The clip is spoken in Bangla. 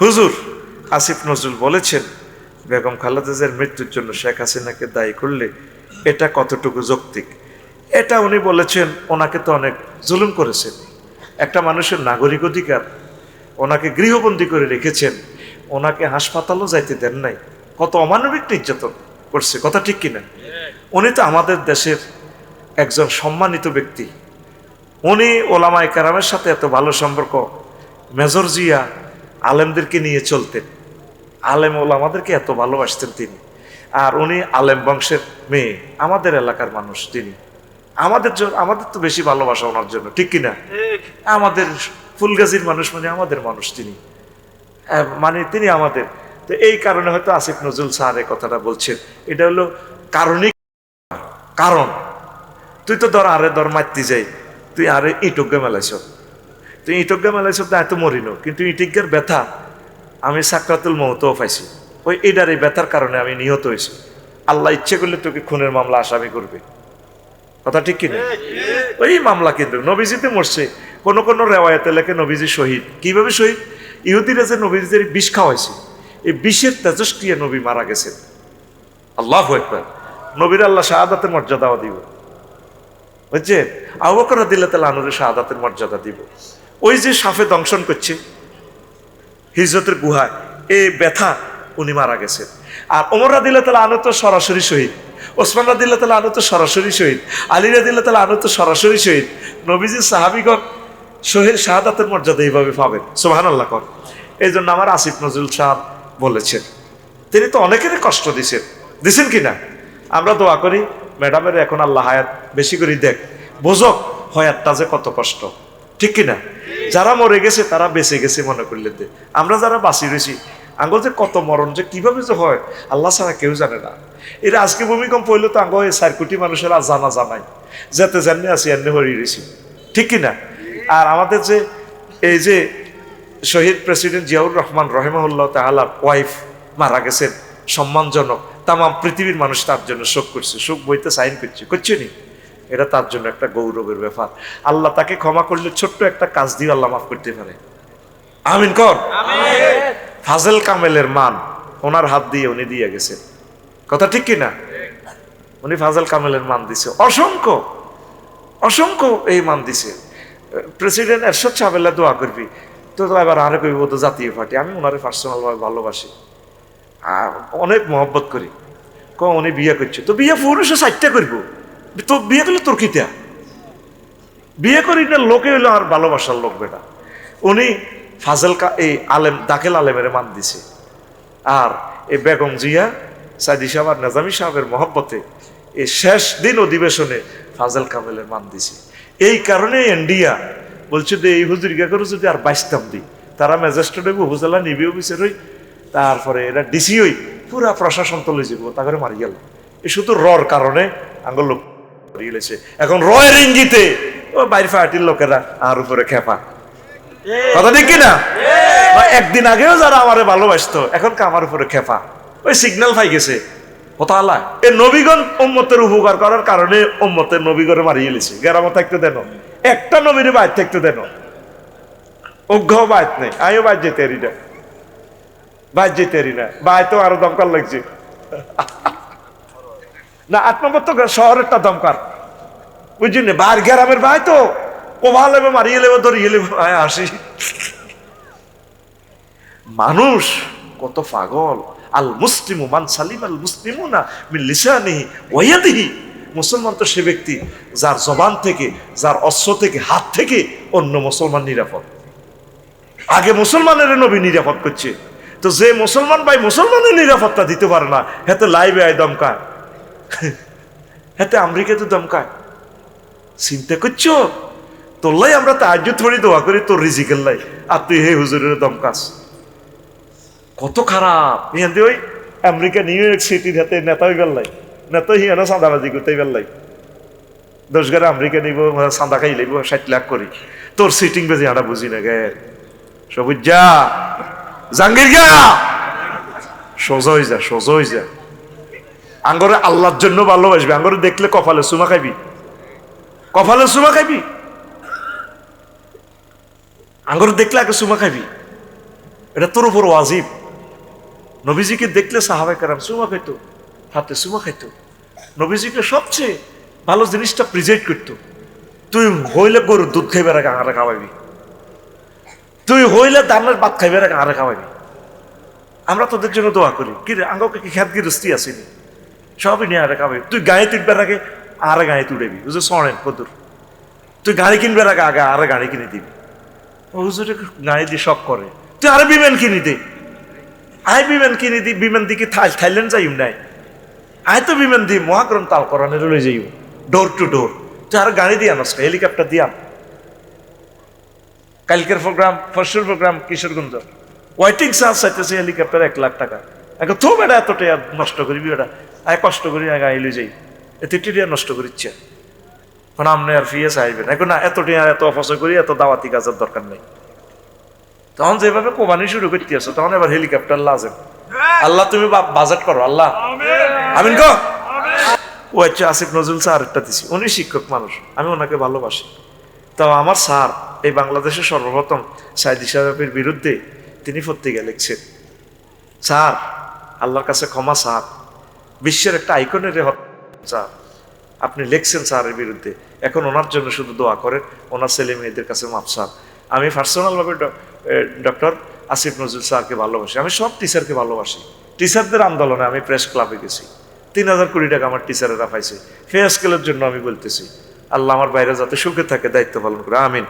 হুজুর আসিফ নজরুল বলেছেন বেগম খালেদা জিয়ার মৃত্যুর জন্য শেখ হাসিনাকে দায়ী করলে এটা কতটুকু যৌক্তিক। এটা উনি বলেছেন, ওনাকে তো অনেক জুলুম করেছেন, একটা মানুষের নাগরিক অধিকার, ওনাকে গৃহবন্দী করে রেখেছেন, ওনাকে হাসপাতালও যাইতে দেন নাই, কত অমানবিক নির্যাতন করছে, কথা ঠিক কিনা? উনি তো আমাদের দেশের একজন সম্মানিত ব্যক্তি, উনি ওলামায়ে কেরামের সাথে এত ভালো সম্পর্ক, মেজর জিয়া আলেমদেরকে নিয়ে চলতেন, আলেম ওলামাদেরকে এত ভালোবাসতেন তিনি। আর উনি আলেম বংশের মেয়ে, আমাদের এলাকার মানুষ তিনি, আমাদের তো বেশি ভালোবাসা ওনার জন্য, ঠিক কিনা? আমাদের ফুলগাজীর মানুষ মানে আমাদের মানুষ তিনি, মানে তিনি আমাদের। তো এই কারণে হয়তো আসিফ নজরুল স্যার এই কথাটা বলছেন। এটা হলো কারণিক কারণ। তুই তো ধর মারতে যাই, তুই আরে ইটজ্ঞা মেলাইছ, তুই ইটজ্ঞা মেলাইছ তো এত মরিনো, কিন্তু ইটিজ্ঞার ব্যথা আমি সাকরাতুল মওতও পাইছি, ওই এটার এই ব্যথার কারণে আমি নিহত হয়েছি। আল্লাহ ইচ্ছে করলে তোকে খুনের মামলা আসামি করবে, কথা ঠিক কিনা? ওই মামলা কিন্তু নবীজিতে মরছে, কোন কোন রেওয়ায়াতে লেখে নবীজি শহীদ। কিভাবে শহীদ? ইহুদিরা যে নবীজিদের বিষ খাওয়াইছে, এই বিষের তেজস্ক্রিয়া নবী মারা গেছেন। আল্লাহু আকবার। নবীর আল্লাহ শাহাদাতের মর্যাদাও দিব, বুঝছেন? আবু বকর রাদিয়াল্লাহু তাআলা আনহুর শাহাদাতের মর্যাদা দিব। ওই যে সাপে দংশন করছে হিজরতের গুহায়, এই ব্যথা উনি মারা গেছেন। আর ওমর রাদিয়াল্লাহু তাআলা আনহু তো সরাসরি শহীদ, ওসমান রাদিয়াল্লাহু তাআলা আনহু তো সরাসরি শহীদ, আলী রাদিয়াল্লাহু তাআলা আনহু তো সরাসরি শহীদ। নবীজির সাহাবীগণ শহীদ শাহাদাতের মর্যাদা এইভাবে পাবেন, সুবহানাল্লাহ কর। এই জন্য আমার আসিফ নজরুল সাহেব বলেছেন, তিনি তো অনেকেরই কষ্ট দিছেন কিনা? আমরা দোয়া করি ম্যাডামের এখন আল্লাহ হায়াত বেশি করে দেখ, বোঝক হায়াতটা যে কত কষ্ট, ঠিক কিনা? যারা মরে গেছে তারা বেঁচে গেছে মনে করলে দে, আমরা যারা বাঁচি রয়েছি আঙ্গ যে কত মরণ যে কিভাবে যে হয় আল্লাহ ছাড়া কেউ জানে না। এরা আজকে ভূমিকম্প হইলে তো আঙ্গ 4 কোটি মানুষের আর জানা জানাই, যেতে জানি আছি এমনি হরিয়ে রয়েছি, ঠিক কিনা? আর আমাদের যে এই যে শহীদ প্রেসিডেন্ট জিয়াউর রহমান রহিমাহুল্লাহ তাআলার ওয়াইফ মারা গেছেন, সম্মানজনক, তাম পৃথিবীর মানুষ তার জন্য শোক করছে, শোক বইতে সাইন করছে নি, এটা তার জন্য একটা গৌরবের ব্যাপার। আল্লাহ তাকে ক্ষমা করলে ছোট্ট একটা কাজ দিয়ে আল্লাহ মাফ করতে পারে, আমিন কর। ফাজল কামেলের মান ওনার হাত দিয়ে উনি দিয়ে গেছেন, কথা ঠিক কিনা? উনি ফাজল কামেলের মান দিছে, অসংখ্য অসংখ্য এই মান দিছে। প্রেসিডেন্ট এরশাদ সাহেব দোয়া করবি তো এবার আরে কইব তো জাতীয় পার্টি, আমি ওনারে পার্সোনাল ভাবে ভালোবাসি, অনেক মহব্বত করি। উনি বিয়ে করছে তো বিয়ে পুরুষে 4টা করবো, তো বিয়ে করলে তোর কিতা? বিয়ে করি না লোকে হইলো আর ভালোবাসার লোক বেটা। উনি ফাজল এই আলেম দাখিল আলেমের মান দিছে। আর এই বেগম জিয়া সাইদি সাহেব আর নেজামি সাহেবের মহব্বতে এই শেষ দিন অধিবেশনে ফাজল কামেলের মান দিছে। এই কারণে ইন্ডিয়া বলছে যে এই হুজুরিকা করে যদি আর বাইসতাম দিই, তারা ম্যাজিস্ট্রেট হইব, উপজেলা নিবি অফিসার হই, তারপরে এরা ডিসি হই, পুরা প্রশাসন তলে যাব, তাকে মারি গেল। এই শুধু রর কারণে আঙ্গুল লোক গেছে। এখন রয়ের ইঙ্গিতে ও বাইর পার্টির লোকেরা আর উপরে খেপা, কথা ঠিক কিনা? একদিন আগেও যারা আমারে ভালোবাসতো এখন আমার উপরে খেপা, ওই সিগন্যাল পাই গেছে। হতালা এ নবীগণ উম্মতের উপকার করার কারণে উম্মতের নবীগণে মারিয়ে গেছে। গেরামো থাকতে দেন, একটা নবীর বাইর থাকতে দেন, অজ্ঞ বাইত নেই, আমিও বাইর যেতে পারি না, বাইর যেতে পারি না, বাই তো আরো দমকার লাগছে না। 8 নম্বর তো শহরেরটা দমকার, বুঝলি না? বাইর গ্রামের ভাই তো ও ভালো মারিয়ে লেবো, ধরিয়ে লেবো, আসি। মানুষ কত পাগল। আল মুসলিমু মান সালিম আল মুসলিমুনা মিন লিসানিহি ওয়া ইয়াদিহি। মুসলমান তো সে ব্যক্তি যার জবান থেকে, যার অস্ত্র থেকে, হাত থেকে অন্য মুসলমান নিরাপদ। আগে মুসলমানের নবী নিরাপদ করছে, তো যে মুসলমান ভাই মুসলমানের নিরাপত্তা দিতে পারে না, হেতে লাইভে আয় দমকায়, হেতে আমেরিকাতে দমকায়। চিন্তা করছো? তোল্লাই আমরা তাহাজ্জুদ পড়ি, দোয়া করি তোর রিজিকের লাই, আর তুই হে হুজুরের দমকাস, কত খারাপ। ইহান ওই আমেরিকা নিউ ইয়র্ক সিটির হাতে নেতা হয়ে গেল, নেতা হিয়ানো চাঁদাবাজি করতে গেলাই, 10 গারে আমেরিকা নিব, চাঁদা খাই লাগবো 60 লাখ করি, তোর সিটিং বেজে আটা বুঝি না গে। সবুজ যা জাঙ্গির গা, সোজা হয়ে যা, সোজা হয়ে যা। আঙ্গরে আল্লাহর জন্য ভালোবাসবি, আঙ্গরে দেখলে কপালে চুমা খাইবি, কপালে চুমা খাইবি, আঙ্গরে দেখলে আগে চুমা খাইবি। এটা তোর উপর ওয়াজিব। নবীজিকে দেখলে সাহাবায়ে কেরাম চুমা খাইতো, হাতে চুমা খাইতো। নবীজিকে সবচেয়ে ভালো জিনিসটা প্রিজেন্ট করতো। তুই হইলে গরুর দুধ খাইবার আগে আরে খাওয়াবি, তুই হইলে দানের ভাত খাইবার আগে আরে খাওয়াবি। আমরা তোদের জন্য দোয়া করি, কি রে আঙ্গকে কি খ্যাত গিরস্তি আসেনি, সবই নিয়ে আরে খাওয়াবি। তুই গায়ে তুলবার আগে আরে গায়ে তুলেবি, বুঝে শোনেন কদুর। তুই গাড়ি কিনবার আগে আগে আরে গাড়ি কিনে দিবি। ও হুজুরে গাড়ি দিয়ে শখ করে, তুই আরে বিমান কিনে দে। আয় বিমান কিনে দি, বিমান দিকে থাইল্যান্ড যাইম নাই, আয় তো বিমান দি মহাকরণ তাল করানে রলে যাইও ডোর টু ডোর। তুই আর গাড়ি দিয়ে আনস, হেলিকপ্টার দিয়ে আন। কালকের প্রোগ্রাম, পরশুর প্রোগ্রাম কিশোরগঞ্জ, ওয়েটিং চার্জ চাইতেছে হেলিকপ্টার 1 লাখ টাকা। এখন তো বেটা এত টাকা নষ্ট করিবি, বেটা আয় কষ্ট করি আগে আইলে যাই, এত টিয়া নষ্ট করিচ্ছে। এখন আপনি আর ফিয়ে চাইবেন এখন না, এত টাকা এত অপচয় করি, এত দাওয়াতি কাজের দরকার নেই। তখন যেভাবে কোবানি শুরু করতে আসো, তখন এবার হেলিকপ্টার লাজেম। আল্লাহ তুমি বাজেট করো, আল্লাহ আমিন কো। ও আচ্ছা, আসিফ নজরুল স্যার একটা দিছি, উনি শিক্ষক মানুষ, আমি ওনাকে ভালোবাসি। তো আমার স্যার এই বাংলাদেশের সর্বপ্রথম সাইদি সাহেবের বিরুদ্ধে তিনি পত্রিকা লিখছেন। স্যার আল্লাহর কাছে ক্ষমা স্যার, বিশ্বের একটা আইকনের স্যার আপনি লিখছেন স্যারের বিরুদ্ধে, এখন ওনার জন্য শুধু দোয়া করেন, ওনার ছেলে মেয়েদের কাছে মাপ স্যার। আমি পার্সোনালভাবে ডক্টর আসিফ নজরুল স্যারকে ভালোবাসি, আমি সব টিচারকে ভালোবাসি। টিচারদের আন্দোলনে আমি প্রেস ক্লাবে গেছি, 3000 কোটি টাকা আমার টিচারেরা পাইছে। ফেয়ার স্কেলের জন্য আমি বলতেছি, আল্লাহ আমার বাইরে যাতে সুখে থাকে, দায়িত্ব পালন করে, আমিন।